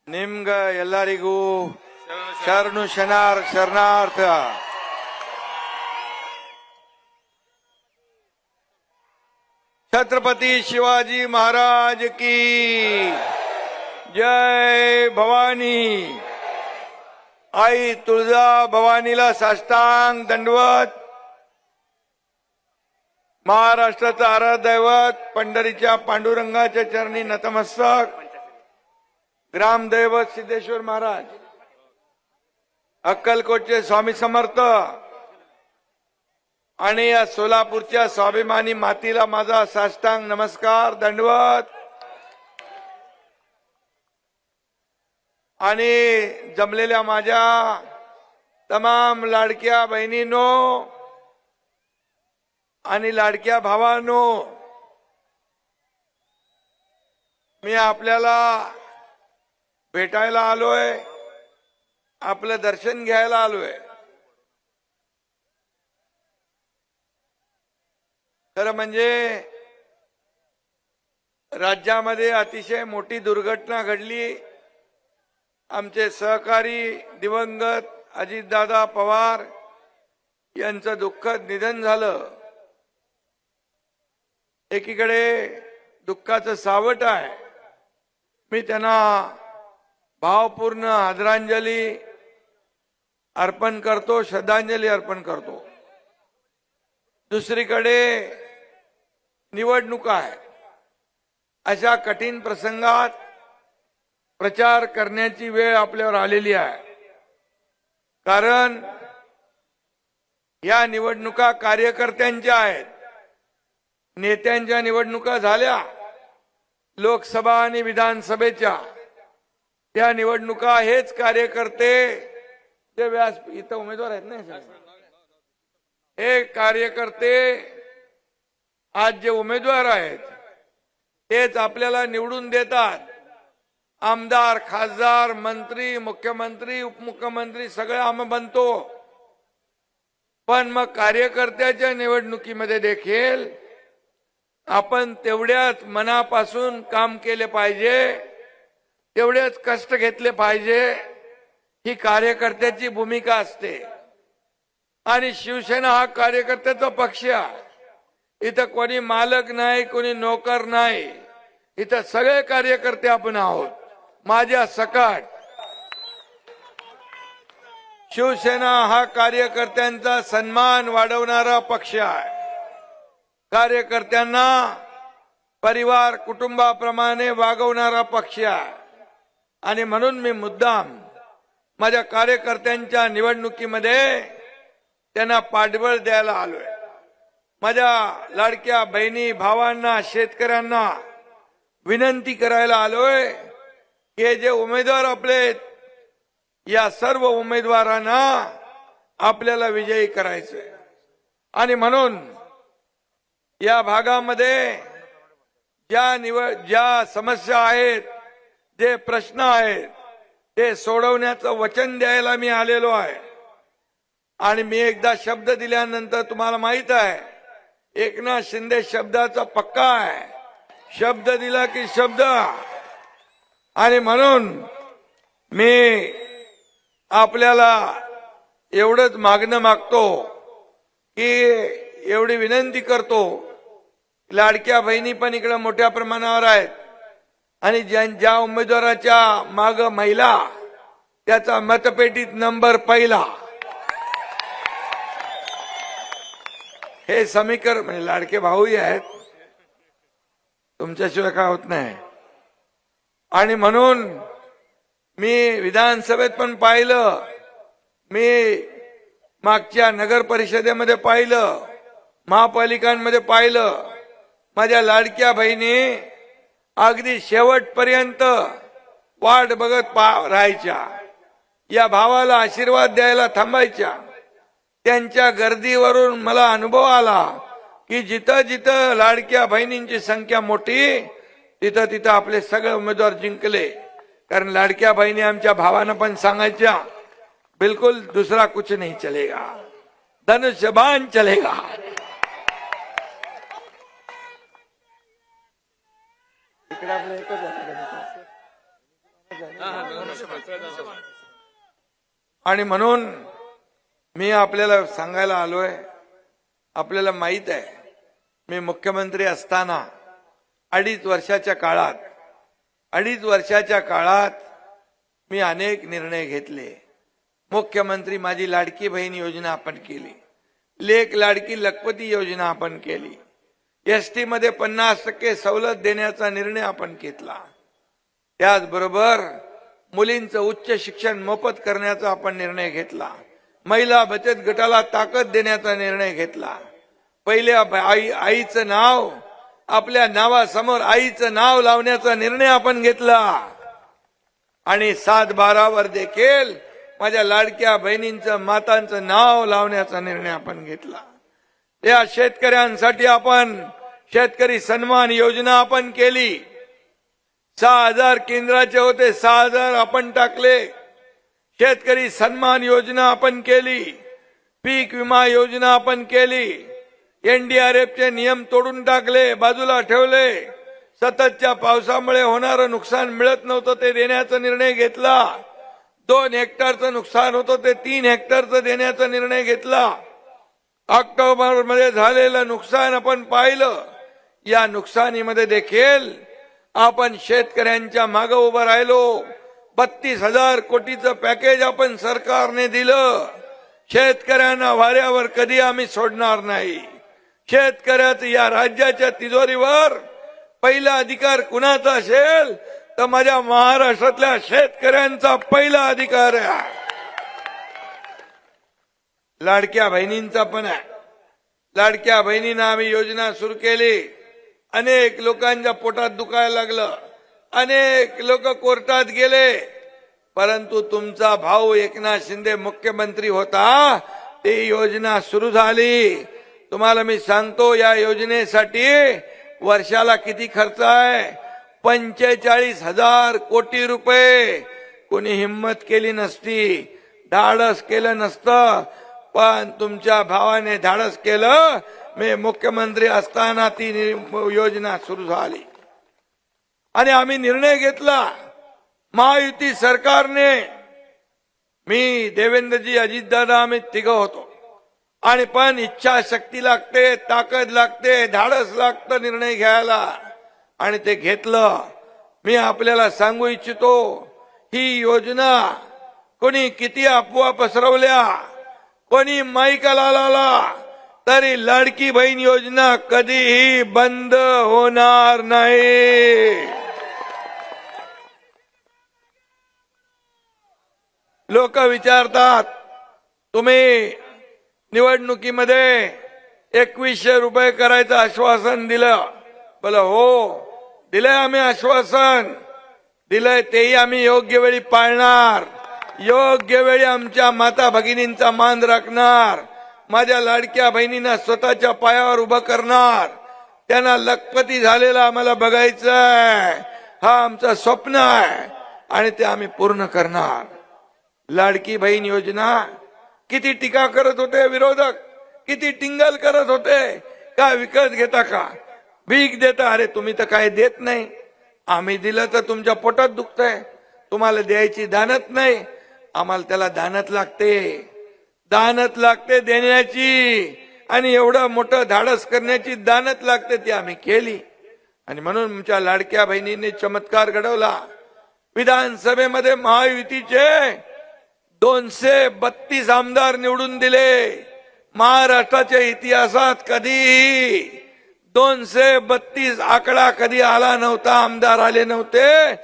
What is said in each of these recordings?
ನಿಮ್ಗ ಎಲ್ಲರಿಗೂ ಶರಣು ಶರಣಾರ್ಥ. छत्रपती शिवाजी महाराज की जय. भवानी आई तुळजा भवानीला साष्टांग दंडवत. महाराष्ट्राचं आराध्य दैवत पंढरीच्या पांडुरंगाच्या चरणी नतमस्तक. ग्रामदैवत सिद्धेश्वर महाराज, अक्कलकोटचे स्वामी समर्थ आणि या सोलापूरच्या स्वाभिमानी मातीला माझा साष्टांग नमस्कार दंडवत. आणि जमलेल्या माझ्या तमाम लाडक्या बहिणींनो आणि लाडक्या भावांनो, मी आपल्याला भेटायला आलोय, आपलं दर्शन घ्यायला आलोय. खरं म्हणजे राज्यामध्ये अतिशय मोठी दुर्घटना घडली. आमचे सहकारी दिवंगत अजितदादा पवार यांचं दुःखद निधन झालं. एकीकडे दुःखाचं सावट आहे. मी त्यांना भावपूर्ण आदरांजली अर्पण करतो, श्रद्धांजली अर्पण करतो. दुसरीकडे निवडणुका आहे. अशा कठीण प्रसंगात प्रचार करण्याची वेळ आपल्यावर आलेली आहे. कारण या निवडणुका कार्यकर्त्यांच्या आहेत. नेत्यांच्या निवडणुका झाल्या लोकसभा आणि विधानसभेच्या. त्या निवडणुका हेच कार्यकर्ते जे व्यास इथं उमेदवार आहेत ना, हे कार्यकर्ते आज जे उमेदवार आहेत तेच आपल्याला निवडून देतात. आमदार, खासदार, मंत्री, मुख्यमंत्री, उपमुख्यमंत्री सगळे आम्ही बनतो. पण मग कार्यकर्त्याच्या निवडणुकीमध्ये देखील आपण तेवढ्याच मनापासून काम केले पाहिजे, तेवढेच कष्ट घेतले पाहिजे. ही कार्यकर्त्याची भूमिका असते. आणि शिवसेना हा कार्यकर्त्याचा पक्ष आहे. इथं कोणी मालक नाही, कोणी नोकर नाही. इथं सगळे कार्यकर्ते आपण आहोत. माझ्या सकट शिवसेना हा कार्यकर्त्यांचा सन्मान वाढवणारा पक्ष आहे. कार्यकर्त्यांना परिवार कुटुंबाप्रमाणे वागवणारा पक्ष आहे. आणि म्हणून मी मुद्दाम माझ्या कार्यकर्त्यांच्या निवडणुकीमध्ये त्यांना पाठबळ द्यायला आलोय. माझ्या लाडक्या बहिणी भावांना, शेतकऱ्यांना विनंती करायला आलोय की हे जे उमेदवार आपले, या सर्व उमेदवारांना आपल्याला विजयी करायचंय. आणि म्हणून या भागामध्ये ज्या समस्या आहेत, जे प्रश्न आहेत, ते सोडवण्याचं वचन द्यायला मी आलेलो आहे. आणि मी एकदा शब्द दिल्यानंतर तुम्हाला माहित आहे, एकनाथ शिंदे शब्दाचा पक्का आहे. शब्द दिला की शब्द. आणि म्हणून मी आपल्याला एवढंच मागणं मागतो की एवढी विनंती करतो. लाडक्या बहिणी पण इकडे मोठ्या प्रमाणावर आहेत. आणि ज्या उमेदवाराच्या माग महिला, त्याचा मतपेटीत नंबर पहिला. हे समीकरण म्हणजे लाडके भाऊही आहेत, तुमच्याशिवाय काय होत नाही. आणि म्हणून मी विधानसभेत पण पाहिलं, मी मागच्या नगर परिषदेमध्ये पाहिलं, महापालिकांमध्ये पाहिलं. माझ्या लाडक्या बहिणी अगदी शेवटपर्यंत वाट बघत राहायच्या. या भावाला आशीर्वाद द्यायला थांबायच्या. त्यांच्या गर्दीवरून मला अनुभव आला की जिथं जिथं लाडक्या बहिणींची संख्या मोठी, तिथं तिथं आपले सगळे उमेदवार जिंकले. कारण लाडक्या बहिणी आमच्या भावांना पण सांगायच्या, बिलकुल दूसरा कुछ नहीं चलेगा, धनुष्यबाण चलेगा. आणि म्हणून मी आपल्याला सांगायला आलोय, आपल्याला माहित आहे मी मुख्यमंत्री असताना 2.5 वर्षाच्या काळात मी अनेक निर्णय घेतले. मुख्यमंत्री माझी लाडकी बहीण योजना आपण केली, लेक लाडकी लखपती योजना आपण केली, एसटी मध्ये 50% सवलत देण्याचा निर्णय आपण घेतला. त्याचबरोबर मुलींचं उच्च शिक्षण मोफत करण्याचा आपण निर्णय घेतला. महिला बचत गटाला ताकद देण्याचा निर्णय घेतला. पहिल्या आईचं नाव, आपल्या नावासमोर आईचं नाव लावण्याचा निर्णय आपण घेतला. आणि 7/12 देखील माझ्या लाडक्या बहिणींचं, मातांचं नाव लावण्याचा निर्णय आपण घेतला. या शेतकऱ्यांसाठी आपण शेतकरी सन्मान योजना आपण केली. 6,000 केंद्राचे होते, 6,000 आपण टाकले. शेतकरी सन्मान योजना आपण केली. पीक विमा योजना आपण केली. NDRFचे नियम तोडून टाकले, बाजूला ठेवले. सततच्या पावसामुळे होणारं नुकसान मिळत नव्हतं, ते देण्याचा निर्णय घेतला. 2 हेक्टरचं नुकसान होतं, ते 3 हेक्टरचं देण्याचा निर्णय घेतला. ऑक्टोबर मध्ये झालेलं नुकसान आपण पाहिलं. या नुकसानीमध्ये देखील आपण शेतकऱ्यांच्या मागे उभं राहिलो. 32,000 कोटीचं पॅकेज आपण सरकारने दिलं. शेतकऱ्यांना वाऱ्यावर कधी आम्ही सोडणार नाही. शेतकऱ्याचं या राज्याच्या तिजोरीवर पहिला अधिकार कुणाचा असेल तर माझ्या महाराष्ट्रातल्या शेतकऱ्यांचा पहिला अधिकार आहे. लाडक्या बहिणींचा पण आहे. लाडक्या बहिणींना आम्ही योजना सुरू केली. अनेक लोकांच्या पोटात दुखायला लागलं, अनेक लोक कोर्टात गेले, परंतु तुमचा भाऊ एकनाथ शिंदे मुख्यमंत्री होता, ती योजना सुरू झाली. तुम्हाला मी सांगतो, या योजनेसाठी वर्षाला किती खर्च आहे? 45,000 कोटी रुपये. कोणी हिम्मत केली नसती, धाडस केलं नसतं, पण तुमच्या भावाने धाडस केलं. मी मुख्यमंत्री असताना ती योजना सुरू झाली आणि आम्ही निर्णय घेतला. महायुती सरकारने, मी, देवेंद्रजी, अजितदादा, आम्ही तिघं होतो. आणि पण इच्छाशक्ती लागते, ताकद लागते, धाडस लागतं निर्णय घ्यायला, आणि ते घेतलं. मी आपल्याला सांगू इच्छितो, ही योजना कोणी किती अफवा पसरवल्या, कोणी माईकाला लावला, तरी लाडकी बहीण योजना कधीही बंद होणार नाही. लोक विचारतात, तुम्ही निवडणुकीमध्ये 2100 रुपये करायचं आश्वासन दिलं. बोला हो, दिलंय, आम्ही आश्वासन दिलंय, तेही आम्ही योग्य वेळी पाळणार. योग्य वेळी आमच्या माता भगिनींचा मान राखणार. माझ्या लाडक्या बहिणींना स्वतःच्या पायावर उभं करणार. त्यांना लखपती झालेला आम्हाला बघायचंय. हा आमचं स्वप्न आहे आणि ते आम्ही पूर्ण करणार. लाडकी बहीण योजना किती टीका करत होते विरोधक, किती टिंगल करत होते. का विकत घेता का, भीक देता? अरे तुम्ही तर काय देत नाही. आम्ही दिलं तर तुमच्या पोटात दुखतंय. तुम्हाला द्यायची दानत नाही, आम्हाला त्याला दानत लागते. दानत लागते देण्याची, आणि एवढं मोठं धाडस करण्याची दानत लागते, ती आम्ही केली. आणि म्हणून आमच्या लाडक्या बहिणींनी चमत्कार घडवला. विधानसभेमध्ये महायुतीचे 232 आमदार निवडून दिले. महाराष्ट्राच्या इतिहासात कधी 232 आकडा कधी आला नव्हता, आमदार आले नव्हते.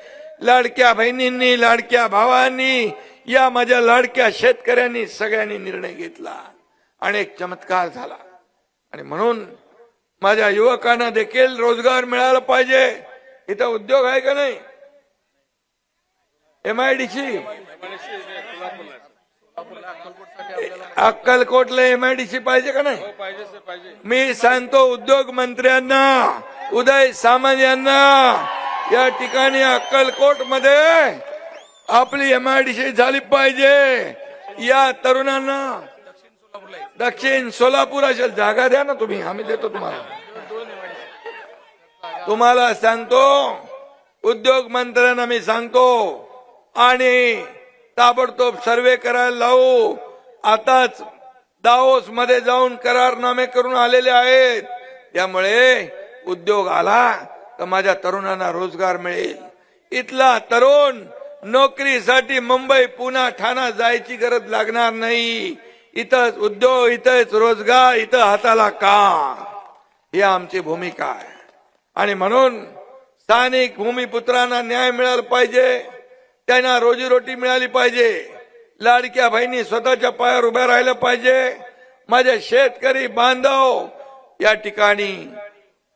लाडक्या बहिणींनी, लाडक्या भावांनी, या माझ्या लाडक्या शेतकऱ्यांनी सगळ्यांनी निर्णय घेतला आणि एक चमत्कार झाला. आणि म्हणून माझ्या युवकांना देखील रोजगार मिळाला पाहिजे. इथं उद्योग आहे का नाही? MIDC अक्कलकोटला MIDC पाहिजे का नाही? मी सांगतो उद्योग मंत्र्यांना, उदय सामंत यांना, या ठिकाणी अक्कलकोट मध्ये आपली MIDC झाली पाहिजे. या तरुणांना दक्षिण सोलापूर असेल, जागा द्या ना तुम्ही, आम्ही देतो तुम्हाला. तुम्हाला सांगतो उद्योग मंत्र्यांना मी सांगतो आणि ताबडतोब सर्वे करायला लावू. आताच दाओस मध्ये जाऊन करारनामे करून आलेले आहेत. त्यामुळे उद्योग आला तर माझ्या तरुणांना रोजगार मिळेल. इथला तरुण नोकरीसाठी मुंबई पुणे ठाणा जायची गरज लागणार नाही. इथंच उद्योग, इथंच रोजगार, इथं हाताला काम, ही आमची भूमिका आहे. आणि म्हणून स्थानिक भूमिपुत्रांना न्याय मिळाला पाहिजे, त्यांना रोजीरोटी मिळाली पाहिजे. लाडक्या बहिणी स्वतःच्या पायावर उभ्या राहिलं पाहिजे. माझे शेतकरी बांधव या ठिकाणी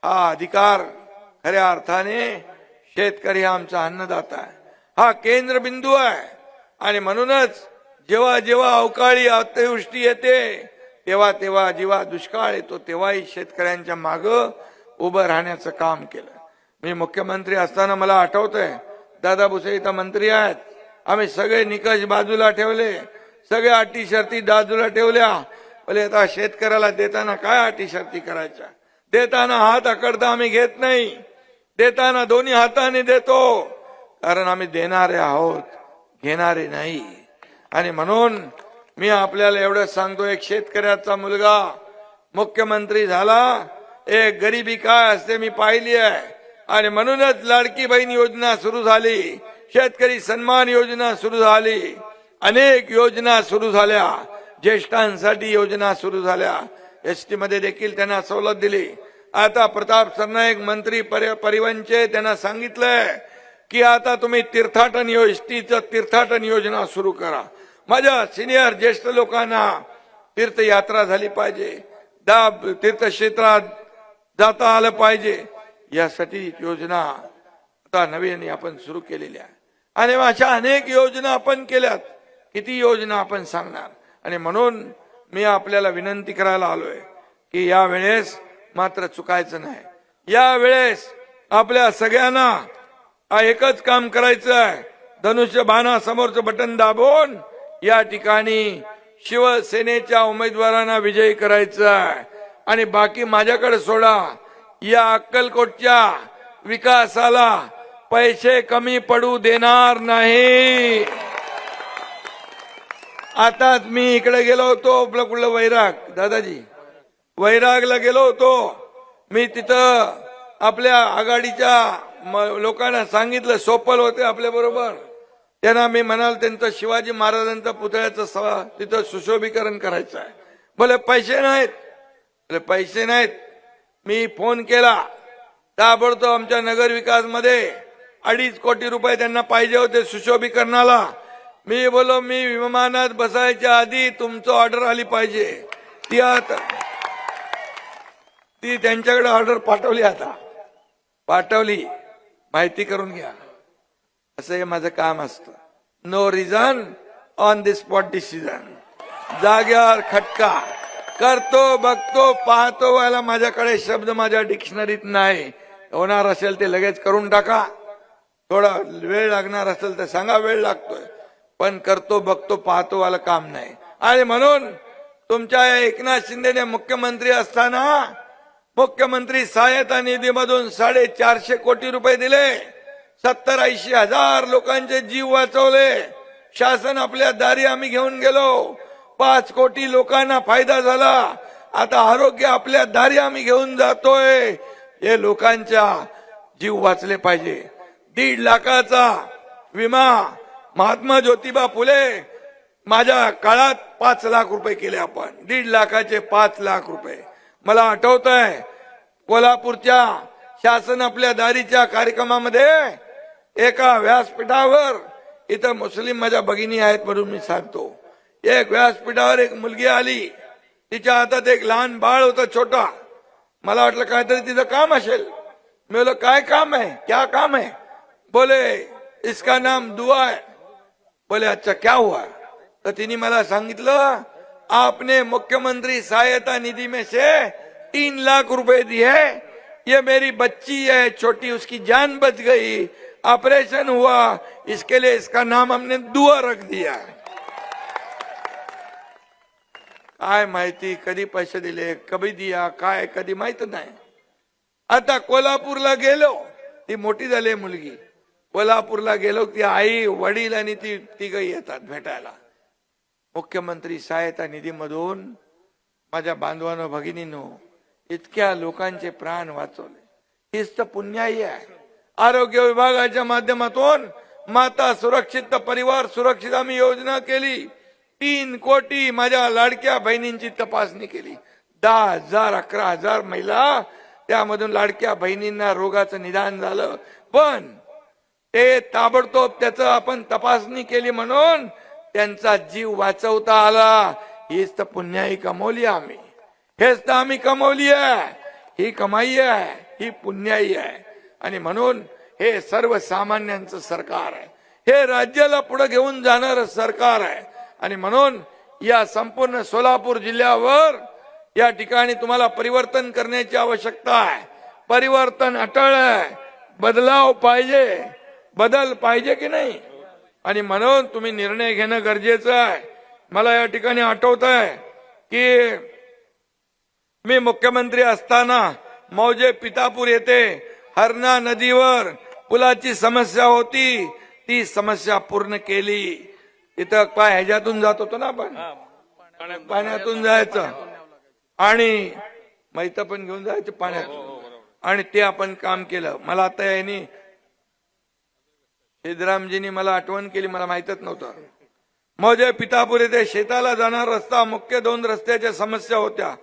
हा अधिकार, खऱ्या अर्थाने शेतकरी हा आमचा अन्नदाता आहे, हा केंद्रबिंदू आहे. आणि म्हणूनच जेव्हा जेव्हा अवकाळी अतिवृष्टी येते, तेव्हा तेव्हा जेव्हा दुष्काळ येतो, तेव्हाही शेतकऱ्यांच्या मागं उभं राहण्याचं काम केलं. मी मुख्यमंत्री असताना मला आठवतंय, दादा भुसे इथं मंत्री आहेत, आम्ही सगळे निकष बाजूला ठेवले, सगळ्या अटी शर्ती बाजूला ठेवल्या. बोले आता शेतकऱ्याला देताना काय अटी शर्ती करायच्या, देताना हात आकडता आम्ही घेत नाही, देताना दोन्ही हाताने देतो, कारण आम्ही देणारे आहोत, घेणारे नाही. आणि म्हणून मी आपल्याला एवढं सांगतो, एक शेतकऱ्याचा मुलगा मुख्यमंत्री झाला, एक गरिबी काय असते मी पाहिली आहे. आणि म्हणूनच लाडकी बहीण योजना सुरू झाली, शेतकरी सन्मान योजना सुरू झाली, अनेक योजना सुरू झाल्या, ज्येष्ठांसाठी योजना सुरू झाल्या, एसटी मध्ये देखील त्यांना सवलत दिली. आता प्रताप सरनाईक मंत्री परिवहनचे, त्यांना सांगितलंय की आता तुम्ही तीर्थाटन एसटीचं तीर्थाटन योजना सुरू करा. माझ्या सिनियर ज्येष्ठ लोकांना तीर्थयात्रा झाली पाहिजे, तीर्थक्षेत्रात जाता आलं पाहिजे, यासाठी योजना आता नवीन आपण सुरू केलेली आहे. आणि अशा अनेक योजना आपण केल्यात, किती योजना आपण सांगणार. आणि म्हणून मी आपल्याला विनंती करायला आलोय की या वेळेस मात्र चुकायचं नाही. या वेळेस आपल्या सगळ्यांना एकच काम करायचं आहे, धनुष्य बाणा समोरचं बटन दाबून या ठिकाणी शिवसेनेच्या उमेदवारांना विजयी करायचं आहे. आणि बाकी माझ्याकडे सोडा. या अक्कलकोटच्या विकासाला पैसे कमी पडू देणार नाही. आताच मी इकडे गेलो होतो, आपलं कुठलं वैराग, दादाजी वैरागला गेलो होतो मी. तिथं आपल्या आघाडीच्या लोकांना सांगितलं, सोपल होते आपल्या बरोबर, त्यांना मी म्हणाल त्यांचं शिवाजी महाराजांचा पुतळ्याचं तिथं सुशोभीकरण करायचं आहे. बोले पैसे नाहीत, बोले पैसे नाहीत. मी फोन केला, ताबडतोब आमच्या नगर विकास मध्ये 2.5 कोटी रुपये त्यांना पाहिजे होते सुशोभीकरणाला. मी बोलो मी विमानात बसायच्या आधी तुमचं ऑर्डर आली पाहिजे. ती त्यांच्याकडे ऑर्डर पाठवली, आता पाठवली, माहिती करून घ्या. असं हे माझं काम असतं. No reason on the spot decision, जाग्यावर खटका करतो, बघतो, पाहतो. व्हायला माझ्याकडे शब्द माझ्या डिक्शनरीत नाही. होणार असेल ते लगेच करून टाका, थोडा वेळ लागणार असेल तर सांगा वेळ लागतोय, पण करतो, बघतो, पाहतो वाला काम नाही. आणि म्हणून तुमच्या एकनाथ शिंदेने मुख्यमंत्री असताना मुख्यमंत्री सहायता निधीमधून 450 कोटी रुपये दिले, 70-80 हजार लोकांचे जीव वाचवले. शासन आपल्या दारी आम्ही घेऊन गेलो, 5 कोटी लोकांना फायदा झाला. आता आरोग्य आपल्या दारी आम्ही घेऊन जातोय. हे लोकांच्या जीव वाचले पाहिजे. 1.5 लाखाचा विमा महात्मा ज्योतिबा फुले माझ्या काळात 5 लाख रुपये केले आपण. 1.5 लाखाचे 5 लाख रुपये. मला आठवत आहे कोल्हापूरच्या शासन आपल्या दारीच्या कार्यक्रमामध्ये एका व्यासपीठावर, इथं मुस्लिम माझ्या भगिनी आहेत म्हणून मी सांगतो, एक व्यासपीठावर एक मुलगी आली, तिच्या हातात एक लहान बाळ होतं छोटा. मला वाटलं काहीतरी तिचं काम असेल. मी बोलो काय काम है, क्या काम है? बोले इसका नाम दुआ है. बोले अच्छा क्या हुआ? तर तिने मला सांगितलं, आपने मुख्यमंत्री सहायता निधि में से 3 लाख रुपए दिए, ये मेरी बच्ची है छोटी, उसकी जान बच गई, ऑपरेशन हुआ, इसके लिए इसका नाम हमने दुआ रख दिया. काय माहिती कधी पैसे दिले, कधी दिया, काय कधी माहित नाही. आता कोल्हापूरला गेलो, ती मोठी झाली मुलगी, कोल्हापूरला गेलो ती आई वडील आणि ती तिघ येतात भेटायला. मुख्यमंत्री सहायता निधीमधून माझ्या बांधवांनो भगिनींनो इतक्या लोकांचे प्राण वाचवले. हीच तर पुण्याई आहे. आरोग्य विभागाच्या माध्यमातून माता सुरक्षित तर परिवार सुरक्षित आम्ही योजना केली. 3 कोटी माझ्या लाडक्या बहिणींची तपासणी केली. 10,000 11,000 महिला त्यामधून लाडक्या बहिणींना रोगाचं निदान झालं. पण ते ताबडतोब त्याचं आपण तपासणी केली म्हणून त्यांचा जीव वाचवता आला. हीच तर पुण्याई कमवली आम्ही. हेच तर आम्ही कमवली आहे. ही कमाई आहे, ही पुण्याई आहे. आणि म्हणून हे सर्वसामान्यांचं सरकार आहे. हे राज्याला पुढे घेऊन जाणारं सरकार आहे. आणि म्हणून या संपूर्ण सोलापूर जिल्ह्यावर या ठिकाणी तुम्हाला परिवर्तन करण्याची आवश्यकता आहे. परिवर्तन अटळ आहे. बदलाव पाहिजे. बदल पाहिजे की नाही. आणि म्हणून तुम्ही निर्णय घेणं गरजेचं आहे. मला या ठिकाणी आठवत आहे की मी मुख्यमंत्री असताना मौजे पितापूर येथे हरणा नदीवर पुलाची समस्या होती. ती समस्या पूर्ण केली. तिथं काय ह्याच्यातून जात होतो ना आपण, पाण्यातून जायचं आणि मैत पण घेऊन जायचं पाण्यातून. आणि ते आपण काम केलं. मला आता यांनी सिद्धरामजींनी मला आठवण केली, मला माहितच नव्हतं. मौजे पितापूर येथे शेताला जाणार रस्ता, मुख्य 2 रस्त्याच्या समस्या होत्या,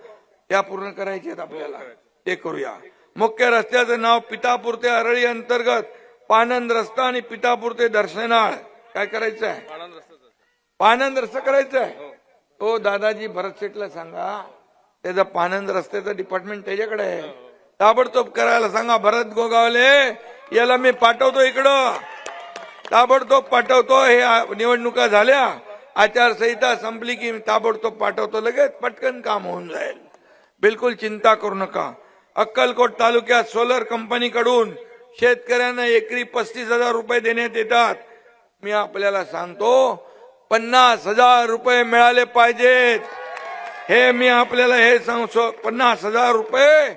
त्या पूर्ण करायच्या आहेत आपल्याला. ते करूया. मुख्य रस्त्याचं नाव पितापूर ते अरळी अंतर्गत पानंद रस्ता आणि पितापूर ते दर्शनाळ. काय करायचं आहे? पानंद रस्ता करायचा आहे. तो दादाजी भरत शेठला सांगा, त्याचा पानंद रस्त्याचं डिपार्टमेंट त्याच्याकडे आहे. ताबडतोब करायला सांगा. भरत गोगावले याला मी पाठवतो इकडं, ताबडतोब पाठवतो. हे निवडणुका झाल्या, आचारसंहिता संपली की ताबडतोब पाठवतो. लगेच पटकन काम होऊन जाईल. बिलकुल चिंता करू नका. अक्कलकोट तालुक्यात सोलर कंपनीकडून शेतकऱ्यांना एकरी 35,000 रुपये देण्यात येतात. मी आपल्याला सांगतो 50,000 रुपये मिळाले पाहिजेत. हे मी आपल्याला हे सांगतो. 50,000 रुपये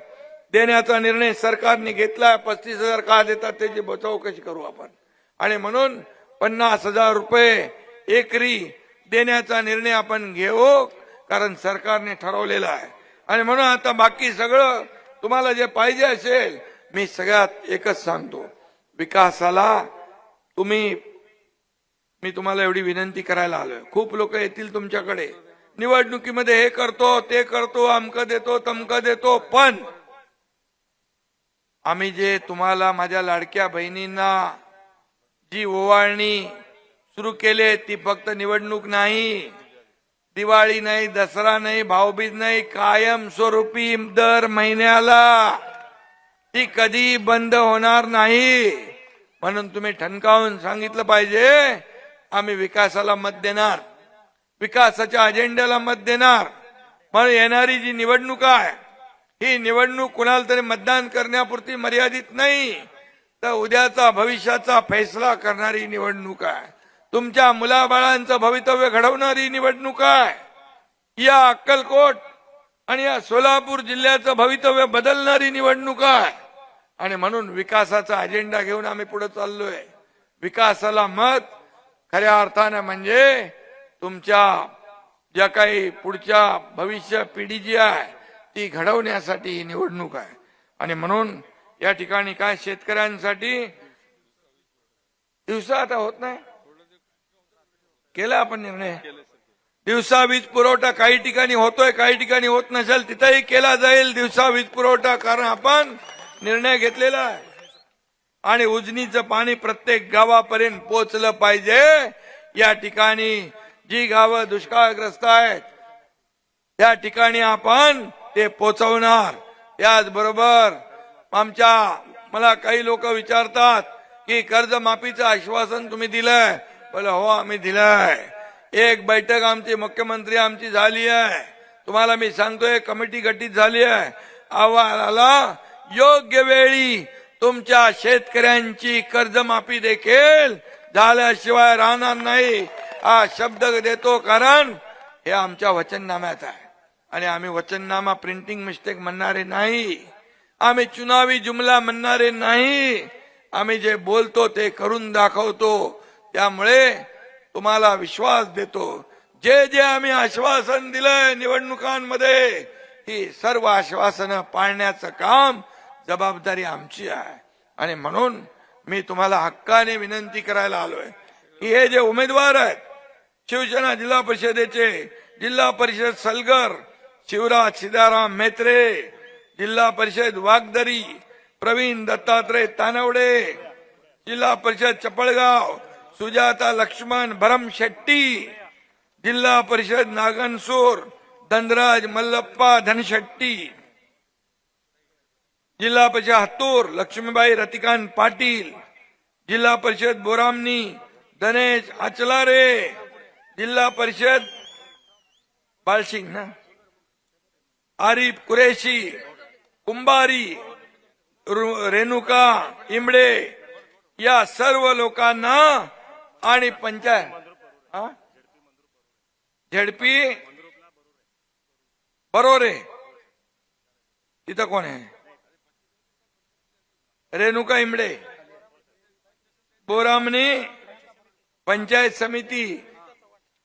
देण्याचा निर्णय सरकारने घेतलाय. 35,000 का देतात त्याची चौकशी करू आपण. आणि म्हणून 50,000 रुपये एकरी देण्याचा निर्णय आपण घेऊ, कारण सरकारने ठरवलेला आहे. आणि म्हणून आता बाकी सगळं तुम्हाला जे पाहिजे असेल, मी सगळ्यात एकच सांगतो, विकासाला मी तुम्हाला एवढी विनंती करायला आलोय. खूप लोक येतील तुमच्याकडे, निवडणुकीमध्ये हे करतो ते करतो, अमक देतो तमक देतो. पण आम्ही जे तुम्हाला माझ्या लाडक्या बहिणींना जी ओवाळणी सुरू केले, ती फक्त निवडणूक नाही, दिवाळी नाही, दसरा नाही, भाऊबीज नाही, कायम स्वरूपी दर महिन्याला ती कधी बंद होणार नाही. म्हणून तुम्ही ठणकावून सांगितलं पाहिजे, आम्ही विकासाला मत देणार, विकासाच्या अजेंड्याला मत देणार. म्हणून येणारी जी निवडणूक आहे, ही निवडणूक कुणाला तरी मतदान करण्यापुरती मर्यादित नाही, तर उद्याचा भविष्याचा फैसला करणारी निवडणूक आहे. तुमच्या मुलाबाळांचं भवितव्य घडवणारी निवडणूक आहे. या अक्कलकोट आणि या सोलापूर जिल्ह्याचं भवितव्य बदलणारी निवडणूक आहे. आणि म्हणून विकासाचा अजेंडा घेऊन आम्ही पुढे चाललोय. विकासाला मत खऱ्या अर्थाने म्हणजे तुमच्या ज्या काही पुढच्या भविष्य पिढी जी आहे ती घडवण्यासाठी ही निवडणूक आहे. आणि म्हणून या ठिकाणी काय शेतकऱ्यांसाठी दिवसा आता होत नाही, केला आपण निर्णय. दिवसा वीज पुरवठा काही ठिकाणी होतोय, काही ठिकाणी होत नसेल, तिथेही केला जाईल दिवसा वीज पुरवठा, कारण आपण निर्णय घेतलेला आहे. आणि उजनीचं पाणी प्रत्येक गावापर्यंत पोहोचलं पाहिजे. या ठिकाणी जी गावं दुष्काळग्रस्त आहेत त्या ठिकाणी आपण ते पोहोचवणार. त्याचबरोबर मला काही लोक विचारतात की कर्जमाफीचं आश्वासन तुम्ही दिलंय. बोले हो, आम्ही दिलंय. एक बैठक आमची मुख्यमंत्री आमची झाली आहे. तुम्हाला मी सांगतोय, कमिटी गठीत झाली आहे. अहवालाला योग्य वेळी तुमच्या शेतकऱ्यांची कर्जमाफी देखील झाल्याशिवाय राहणार नाही, हा शब्द देतो. कारण हे आमच्या वचननाम्यात आहे आणि आम्ही वचननामा प्रिंटिंग मिस्टेक म्हणणारे नाही, आम्ही चुनावी जुमला म्हणणारे नाही. आम्ही जे बोलतो ते करून दाखवतो. त्यामुळे तुम्हाला विश्वास देतो, जे जे आम्ही आश्वासन दिलंय निवडणुकांमध्ये, ही सर्व आश्वासनं पाळण्याचं काम जबाबदारी आमची आहे. आणि म्हणून मी तुम्हाला हक्काने विनंती करायला आलोय की हे जे उमेदवार आहेत शिवसेना जिल्हा परिषदेचे, जिल्हा परिषद सलगर शिवराज सीताराम मेत्रे, जिल्हा परिषद वागदरी प्रवीण दत्तात्रय तानवडे, जिल्हा परिषद चपळगाव सुजाता लक्ष्मण भरम शेट्टी, जिल्हा परिषद नागनसूर धनराज मल्लप्पा धनशेट्टी, जिल्हा परिषद हत्तूर लक्ष्मीबाई रतिकांत पाटील, जिल्हा परिषद बोरामनी गणेश आचलारे, जिल्हा परिषद बालसिंग ना आरिफ कुरेशी कुंभारी रेणुका इमडे, या सर्व लोकांना आणि पंचायत झेडपी बरोरे तिथं कोण आहे, रेणुका इमडे, बोरामणी पंचायत समिती,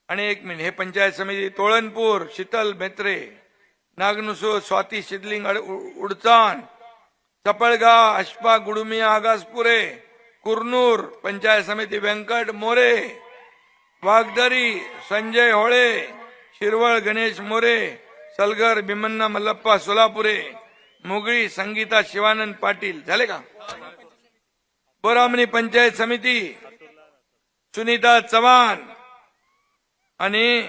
आणि एक मिनिट, हे पंचायत समिती तोळणपूर शीतल मेत्रे, नागनुसूर स्वाती शिदलिंग उडचान, चपळगाव अश्पा गुडुमिया आगासपुरे, कुरनूर पंचायत समिती व्यंकट मोरे, वागदरी संजय होळे, शिरवळ गणेश मोरे, सलगर भीमन्ना मल्लप्पा सोलापुरे, मुगळी संगीता शिवानंद पाटील. झाले का? बोरामणी पंचायत समिती सुनीता चव्हाण, आणि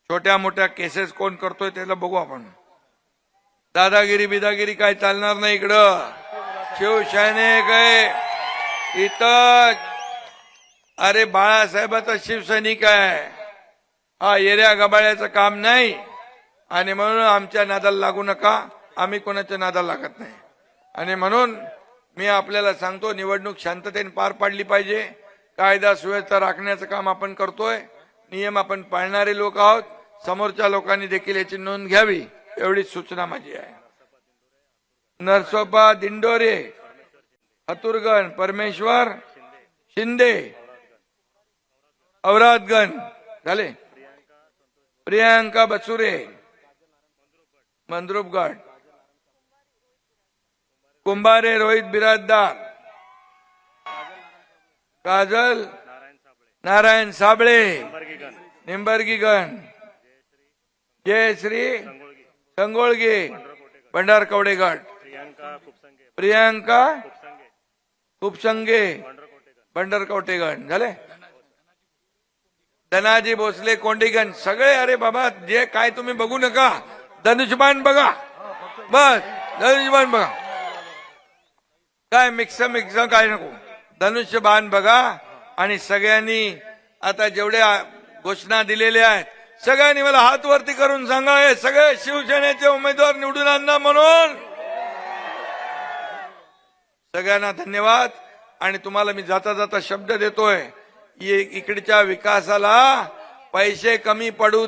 छोट्या मोठ्या केसेस कोण करतोय त्याला बघू आपण. दादागिरी बिदागिरी काय चालणार नाही इकडं. शिवसैनिक आहे इथं. अरे बाळासाहेबाचा शिवसैनिक आहे हा, एरिया गबाळ्याचं काम नाही. आणि म्हणून आमच्या नादाला लागू नका, आम्ही कोणाच्या नादाला लागत नाही. आणि म्हणून मी आपल्याला सांगतो, निवडणूक शांततेने पार पाडली पाहिजे. कायदा सुव्यवस्था राखण्याचं काम आपण करतोय, नियम आपण पाळणारे लोक आहोत. समोरच्या लोकांनी देखील याची नोंद घ्यावी, एवढीच सूचना माझी आहे. नरसोबा दिंडोरे, हतुरगण परमेश्वर शिंदे, औरादगण झाले, प्रियांका बचुरे मंद्रुपगड, कुंभारे रोहित बिराजदार, काजल नारायण साबळे निंबर्गीगण, जयश्री संगोळगे भंडारकवडेगड, प्रियांका खुपसंगे भंडारकवटेगण झाले, धनाजी भोसले कोंडीगण सगळे. अरे बाबा जे काय तुम्ही बघू नका, धनुष्यबाण बघा, बस धनुष्यबाण बघा, काय मिक्स काय नको, धनुष्यबाण बघा. आणि सगळ्यांनी आता जेवढ्या घोषणा दिलेल्या आहेत सगळ्यांनी मला हात वरती करून सांगा, हे सगळे शिवसेनेचे उमेदवार निवडून आणा म्हणून. सगळ्यांना धन्यवाद. आणि तुम्हाला मी जाता जाता शब्द देतोय, इकडच्या विकासाला पैसे कमी पडू